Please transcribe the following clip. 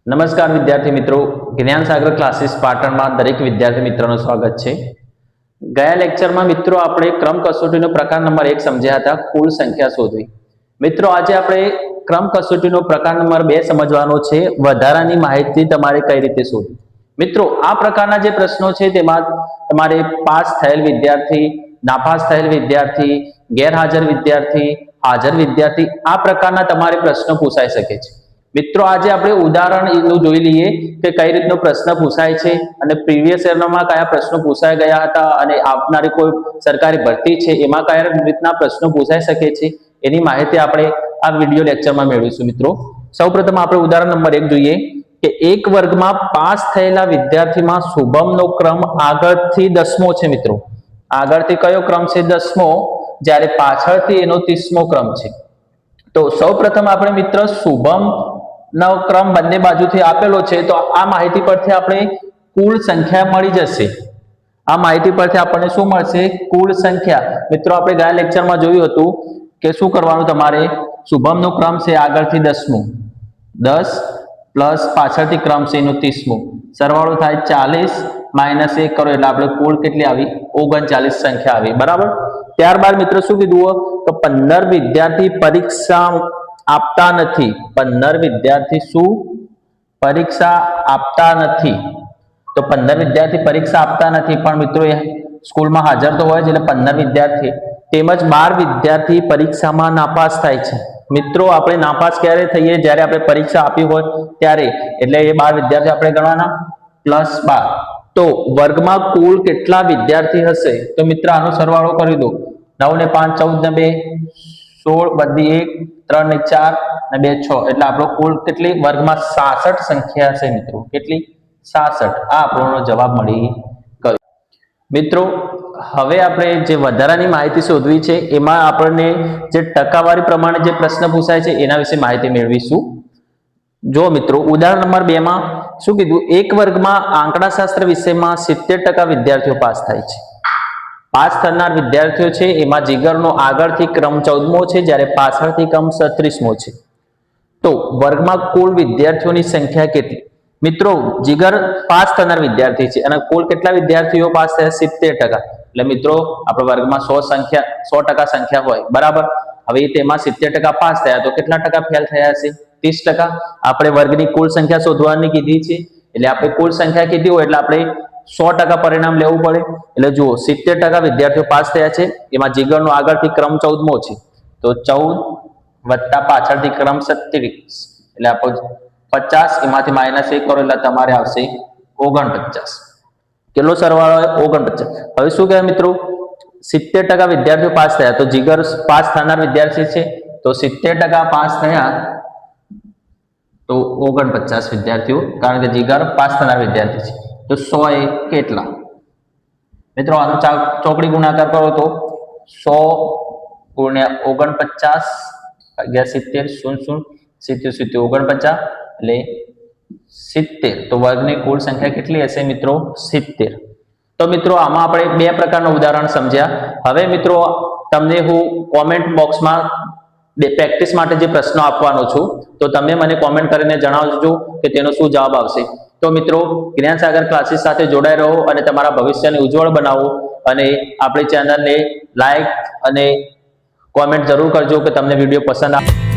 નમસ્કાર વિદ્યાર્થી મિત્રો, જ્ઞાન સાગર ક્લાસીસ પાટણમાં દરેક વિદ્યાર્થી મિત્રોનું સ્વાગત છે। ગયા લેક્ચરમાં મિત્રો આપણે ક્રમ કસોટીનો પ્રકાર નંબર 1 સમજ્યા હતા, કુલ સંખ્યા શોધવી। મિત્રો આજે આપણે ક્રમ કસોટીનો પ્રકાર નંબર 2 સમજવાનો છે, વધારાની માહિતી તમારે કઈ રીતે શોધવી। મિત્રો આ પ્રકારના જે પ્રશ્નો છે તેમાં તમારે પાસ થયેલ વિદ્યાર્થી, નાપાસ થયેલ વિદ્યાર્થી, ગેરહાજર વિદ્યાર્થી, હાજર વિદ્યાર્થી આ પ્રકારના તમારે પ્રશ્નો પૂછાઈ શકે છે। મિત્રો આજે આપણે ઉદાહરણ જોઈ લઈએ કે કઈ રીતનો પ્રશ્ન પૂછાય છે અને પ્રીવિયસ યરમાં કયા પ્રશ્નો પૂછાઈ ગયા હતા અને આવનારી કોઈ સરકારી ભરતી છે એમાં કયા રીતના પ્રશ્નો પૂછાઈ શકે છે એની માહિતી આપણે આ વિડિયો લેક્ચરમાં મેળવીશું। મિત્રો સૌપ્રથમ આપણે ઉદાહરણ નંબર 1 જોઈએ કે એક વર્ગમાં પાસ થયેલા વિદ્યાર્થીમાં શુભમનો ક્રમ આગળથી 10મો છે। મિત્રો આગળથી કયો ક્રમ છે? 10મો, જ્યારે પાછળથી એનો 30મો ક્રમ છે। તો સૌપ્રથમ આપણે મિત્ર શુભમ નો ક્રમ બંને બાજુથી આપેલો છે, તો આ માહિતી પરથી આપણે કુલ સંખ્યા મળી જશે। આ માહિતી પરથી આપણને શું મળશે? કુલ સંખ્યા। મિત્રો આપણે ગયા લેક્ચરમાં જોયું હતું કે શું કરવાનું, તમારે શુભમનો ક્રમ છે આગળથી 10મો, 10 પ્લસ પાછળથી ક્રમ છે એનો 30મો, સરવાળો થાય 40 માઈનસ 1 કરો એટલે આપણે કુલ કેટલી આવી? 39 સંખ્યા આવી, બરાબર। ત્યારબાદ મિત્રો શું કીધું? તો 15 વિદ્યાર્થી પરીક્ષા આપતા નથી। 15 વિદ્યાર્થી શું પરીક્ષા આપતા નથી? તો 15 વિદ્યાર્થી પરીક્ષા આપતા નથી, પણ મિત્રો એ સ્કૂલમાં હાજર તો હોય છે, એટલે 15 વિદ્યાર્થી તેમજ 12 વિદ્યાર્થી પરીક્ષામાં નાપાસ થાય છે। મિત્રો આપણે નાપાસ ક્યારે થઈએ? જ્યારે આપણે પરીક્ષા આપી હોય ત્યારે, એટલે એ 12 વિદ્યાર્થી આપણે ગણવાના પ્લસ 12। તો વર્ગમાં કુલ કેટલા વિદ્યાર્થી હશે? તો મિત્ર આનો સરવાળો કરી દો। 9 ને 5 14 ને 2 16 વધી 1 3 ને 4 ને 2 6 એટલે આપણો કુલ કેટલી વર્ગમાં 66 સંખ્યા છે। મિત્રો કેટલી? 66। આ આપણો જવાબ મળી ગયો। મિત્રો હવે આપણે જે વધારાની માહિતી શોધવી છે એમાં આપણને જે ટકાવારી પ્રમાણે જે પ્રશ્ન પૂછાય છે એના વિશે માહિતી મેળવીશું। જો મિત્રો ઉદાહરણ નંબર 2 માં શું કીધું? એક વર્ગમાં આંકડાશાસ્ત્ર વિષયમાં 70% વિદ્યાર્થીઓ પાસ થાય છે। પાસ થનાર વિદ્યાર્થીઓ છે એમાં જીગરનો આગળથી ક્રમ 14મો છે, જ્યારે પાછળથી ક્રમ 36મો છે। તો વર્ગમાં કુલ વિદ્યાર્થીઓની સંખ્યા કેટલી? મિત્રો જીગર પાસ થનાર વિદ્યાર્થી છે અને કુલ કેટલા વિદ્યાર્થીઓ પાસ થયા? 70%। એટલે મિત્રો આપણા વર્ગમાં 100% સંખ્યા હોય, બરાબર। હવે તેમાં 70% પાસ થયા, તો કેટલા ટકા ફેલ થયા હશે? 30%। આપણે વર્ગની કુલ સંખ્યા શોધવાની કીધી છે, એટલે આપણે કુલ સંખ્યા કીધી હોય એટલે આપણે 100% પરિણામ લેવું પડે। એટલે જુઓ 70% વિદ્યાર્થીઓ પાસ થયા છે, એમાં જીગરનો આગળથી ક્રમ 14મો છે, તો 14 વત્તા પાછળથી ક્રમ 37 એટલે આપણો 50, એમાંથી માઈનસ 1 કરો એટલે તમારે આવશે 49। કેટલો સરવાળો હોય? 49। હવે શું કહે મિત્રો? 70% વિદ્યાર્થીઓ પાસ થયા, તો જીગર પાસ થનાર વિદ્યાર્થી છે, તો 70% પાસ થયા તો 49 વિદ્યાર્થીઓ, કારણ કે જીગર પાસ થનાર વિદ્યાર્થી છે। તો 100 એ કેટલા? મિત્રો આનો ચોકડી ગુણાકાર કરો તો 100 ગુણ્યા 49 ભાગ્યા 70 0 0 70 49 એટલે 70। તો વર્ગની કુલ સંખ્યા કેટલી હશે મિત્રો? 70। તો મિત્રો આમાં આપણે 2 પ્રકારના ઉદાહરણ સમજ્યા। હવે મિત્રો તમને હું કોમેન્ટ બોક્સમાં પ્રેક્ટિસ માટે જે પ્રશ્નો આપવાનો છું, તો તમે મને કોમેન્ટ કરીને જણાવજો કે તેનો શું જવાબ આવશે। તો મિત્રો જ્ઞાન સાગર ક્લાસીસ સાથે જોડાઈ રહો અને તમારા ભવિષ્યને ઉજ્જવળ બનાવો, અને આપણી ચેનલને લાઈક અને કોમેન્ટ જરૂર કરજો કે તમને વિડીયો પસંદ આવે।